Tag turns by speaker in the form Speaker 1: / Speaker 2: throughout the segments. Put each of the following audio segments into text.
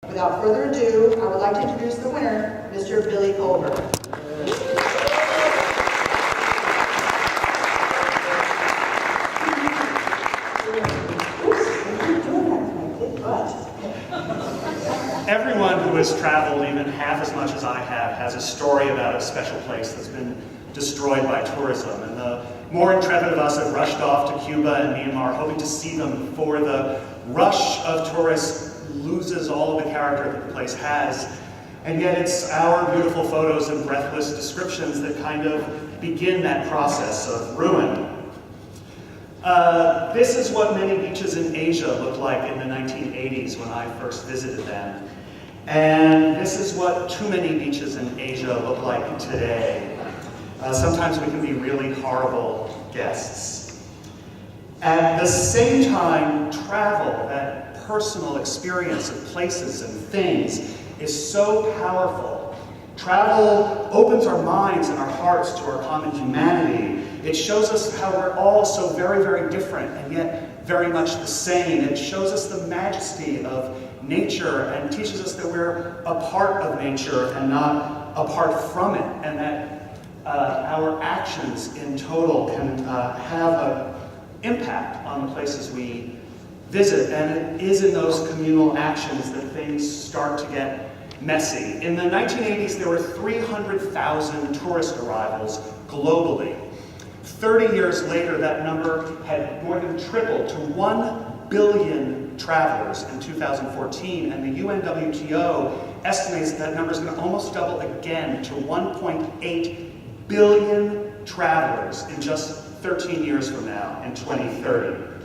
Speaker 1: Without further ado, I would like to introduce the winner, Mr. Billy Kolber.
Speaker 2: Everyone who has traveled even half as much as I have has a story about a special place that's been destroyed by tourism. And the more intrepid of us have rushed off to Cuba and Myanmar, hoping to see them before the rush of tourists loses all of the character that the place has. And yet it's our beautiful photos and breathless descriptions that kind of begin that process of ruin. This is what many beaches in Asia looked like in the 1980s when I first visited them. And this is what too many beaches in Asia look like today. Sometimes we can be really horrible guests. At the same time, travel, that personal experience of places and things, is so powerful. Travel opens our minds and our hearts to our common humanity. It shows us how we're all so very, very different and yet very much the same. It shows us the majesty of nature and teaches us that we're a part of nature and not apart from it, and that our actions in total can have an impact on the places we visit. And it is in those communal actions that things start to get messy. In the 1980s, there were 300,000 tourist arrivals globally. 30 years later, that number had more than tripled to 1 billion travelers in 2014, and the UNWTO estimates that number is going to almost double again to 1.8 billion travelers in just 13 years from now, in 2030.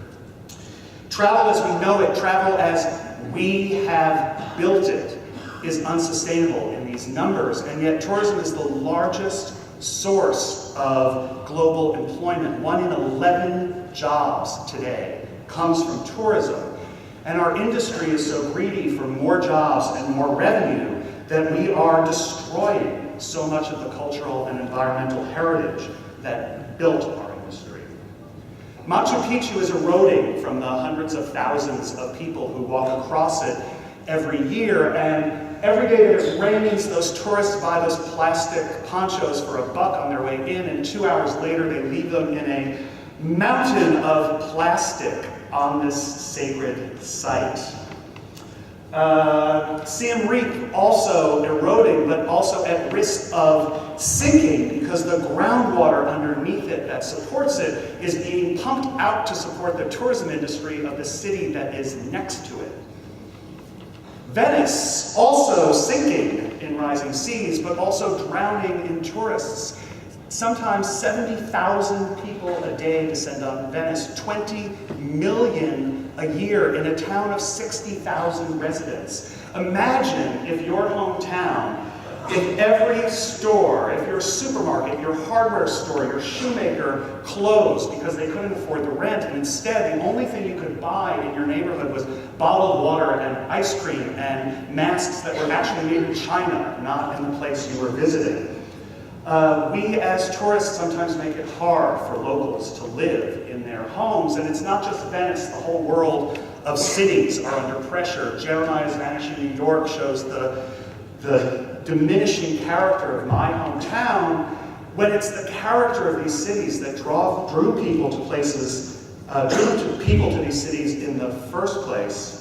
Speaker 2: Travel as we know it, travel as we have built it, is unsustainable in these numbers, and yet tourism is the largest source of global employment. 1 in 11 jobs today comes from tourism. And our industry is so greedy for more jobs and more revenue that we are destroying so much of the cultural and environmental heritage that built our industry. Machu Picchu is eroding from the hundreds of thousands of people who walk across it every year, and every day that it rains, those tourists buy those plastic ponchos for $1 on their way in, and 2 hours later they leave them in a mountain of plastic on this sacred site. Siem Reap also eroding, but also at risk of sinking because the groundwater underneath it that supports it is being pumped out to support the tourism industry of the city that is next to it. Venice also sinking in rising seas, but also drowning in tourists. Sometimes 70,000 people a day descend on Venice, 20 million a year in a town of 60,000 residents. Imagine if your hometown, if every store, if your supermarket, your hardware store, your shoemaker closed because they couldn't afford the rent, and instead the only thing you could buy in your neighborhood was bottled water and ice cream and masks that were actually made in China, not in the place you were visiting. We as tourists sometimes make it hard for locals to live in their homes, and it's not just Venice, the whole world of cities are under pressure. Jeremiah's Vanishing New York shows the diminishing character of my hometown, when it's the character of these cities that drew people to places, drew people to these cities in the first place.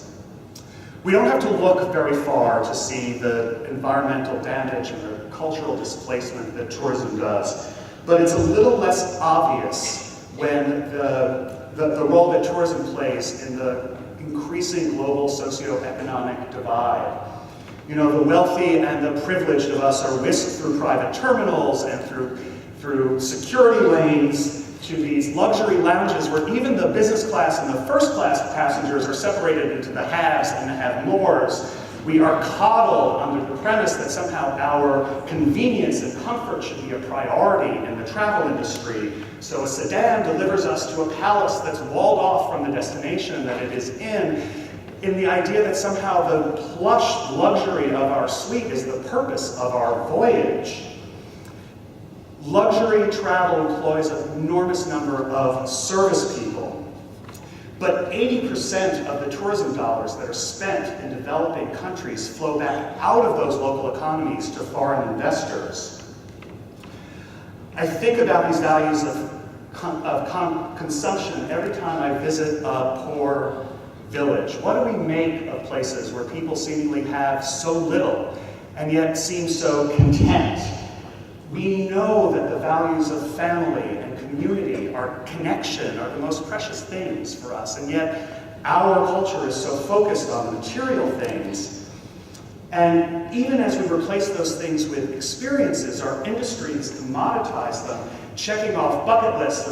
Speaker 2: We don't have to look very far to see the environmental damage and the cultural displacement that tourism does, but it's a little less obvious when the role that tourism plays in the increasing global socioeconomic divide. You know, the wealthy and the privileged of us are whisked through private terminals and through security lanes to these luxury lounges where even the business class and the first class passengers are separated into the haves and the have-mores. We are coddled under the premise that somehow our convenience and comfort should be a priority in the travel industry. So a sedan delivers us to a palace that's walled off from the destination that it is in the idea that somehow the plush luxury of our suite is the purpose of our voyage. Luxury travel employs an enormous number of service people. But 80% of the tourism dollars that are spent in developing countries flow back out of those local economies to foreign investors. I think about these values of consumption every time I visit a poor village. What do we make of places where people seemingly have so little and yet seem so content? We know that the values of family and community, our connection, are the most precious things for us, and yet our culture is so focused on the material things. And even as we replace those things with experiences, our industries commoditize them, checking off bucket lists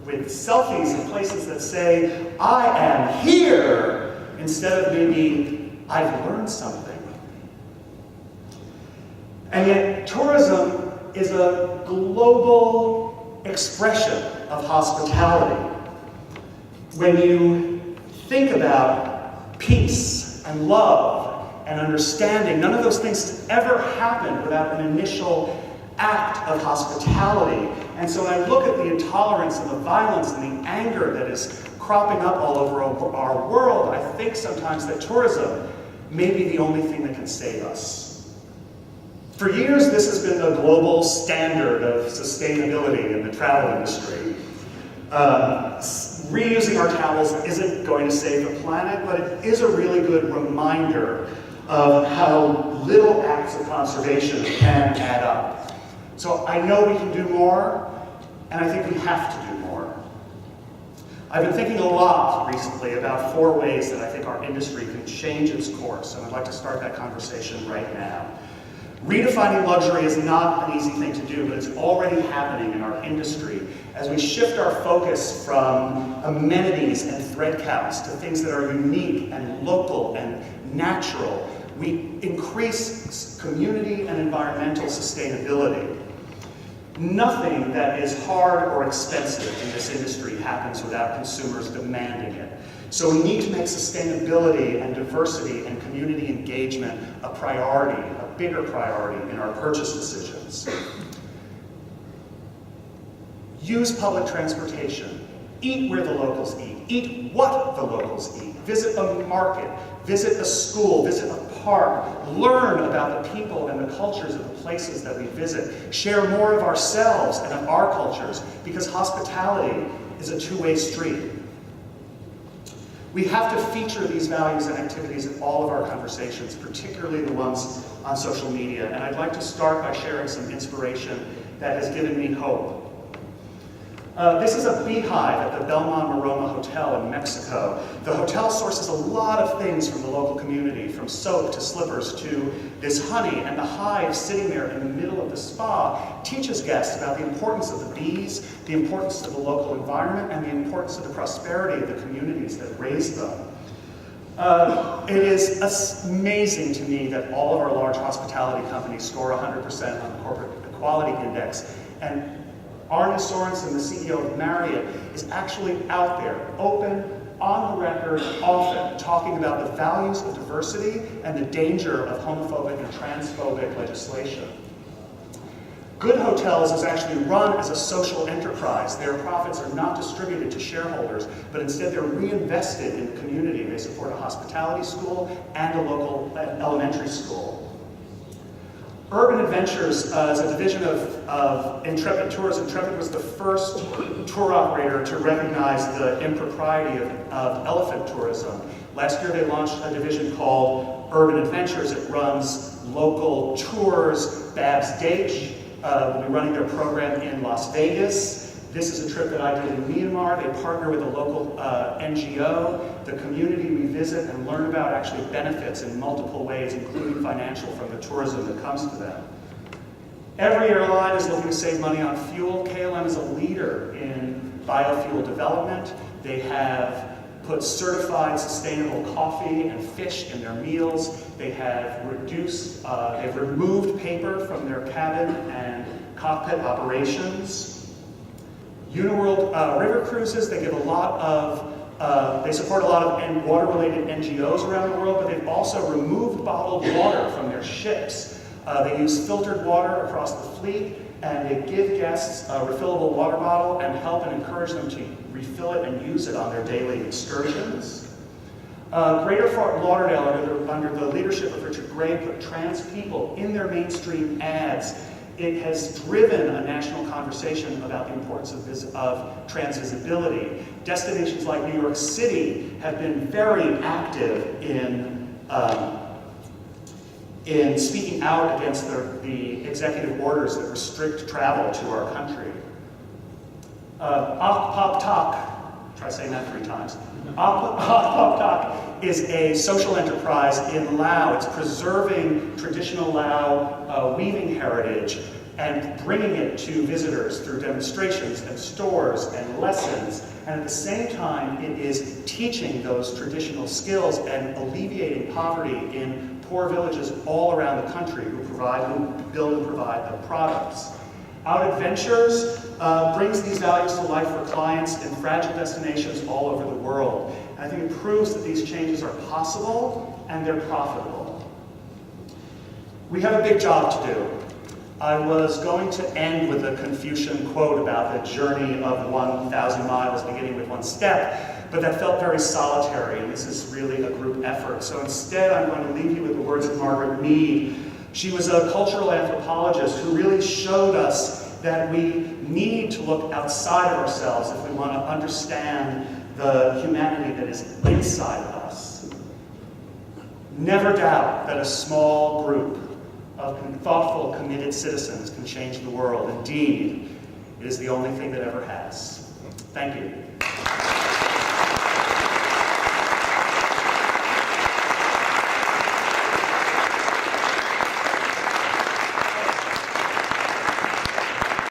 Speaker 2: with selfies in places that say, I am here, instead of maybe, I've learned something. And yet, tourism is a global expression of hospitality. When you think about peace and love and understanding, none of those things ever happened without an initial act of hospitality. And so when I look at the intolerance and the violence and the anger that is cropping up all over our world, I think sometimes that tourism may be the only thing that can save us. For years, this has been the global standard of sustainability in the travel industry. Reusing our towels isn't going to save the planet, but it is a really good reminder of how little acts of conservation can add up. So I know we can do more, and I think we have to do more. I've been thinking a lot recently about 4 ways that I think our industry can change its course, and I'd like to start that conversation right now. Redefining luxury is not an easy thing to do, but it's already happening in our industry as we shift our focus from amenities and thread counts to things that are unique and local and natural. We increase community and environmental sustainability. Nothing that is hard or expensive in this industry happens without consumers demanding it. So we need to make sustainability and diversity and community engagement a priority, a bigger priority in our purchase decisions. Use public transportation. Eat where the locals eat. Eat what the locals eat. Visit a market. Visit a school. Visit a park. Learn about the people and the cultures of the places that we visit. Share more of ourselves and of our cultures, because hospitality is a two-way street. We have to feature these values and activities in all of our conversations, particularly the ones on social media. And I'd like to start by sharing some inspiration that has given me hope. This is a beehive at the Belmont Maroma Hotel in Mexico. The hotel sources a lot of things from the local community, from soap to slippers to this honey, and the hive sitting there in the middle of the spa teaches guests about the importance of the bees, the importance of the local environment, and the importance of the prosperity of the communities that raise them. It is amazing to me that all of our large hospitality companies score 100% on the Corporate Equality Index, and Arne Sorensen, the CEO of Marriott, is actually out there, open, on the record, often, talking about the values of diversity and the danger of homophobic and transphobic legislation. Good Hotels is actually run as a social enterprise. Their profits are not distributed to shareholders, but instead they're reinvested in the community. They support a hospitality school and a local elementary school. Urban Adventures is a division of Intrepid Tours. Intrepid was the first tour operator to recognize the impropriety of elephant tourism. Last year they launched a division called Urban Adventures. It runs local tours. Babs Dage will be running their program in Las Vegas. This is a trip that I did in Myanmar. They partner with a local NGO. The community we visit and learn about actually benefits in multiple ways, including financial, from the tourism that comes to them. Every airline is looking to save money on fuel. KLM is a leader in biofuel development. They have put certified sustainable coffee and fish in their meals. They have they've removed paper from their cabin and cockpit operations. Uniworld River Cruises, they give a lot of, they support a lot of water-related NGOs around the world, but they've also removed bottled water from their ships. They use filtered water across the fleet, and they give guests a refillable water bottle and help and encourage them to refill it and use it on their daily excursions. Greater Fort Lauderdale, under the leadership of Richard Gray, put trans people in their mainstream ads. It has driven a national conversation about the importance of trans visibility. Destinations like New York City have been very active in speaking out against the executive orders that restrict travel to our country. IGLTA, try saying that 3 times. IGLTA is a social enterprise in Lao. It's preserving traditional Lao weaving heritage and bringing it to visitors through demonstrations and stores and lessons. And at the same time, it is teaching those traditional skills and alleviating poverty in poor villages all around the country who build and provide the products. Out Adventures brings these values to life for clients in fragile destinations all over the world. And I think it proves that these changes are possible and they're profitable. We have a big job to do. I was going to end with a Confucian quote about the journey of 1,000 miles beginning with one step, but that felt very solitary, and this is really a group effort. So instead, I'm going to leave you with the words of Margaret Mead. She was a cultural anthropologist who really showed us that we need to look outside of ourselves if we want to understand the humanity that is inside of us. Never doubt that a small group of thoughtful, committed citizens can change the world. Indeed, it is the only thing that ever has. Thank you.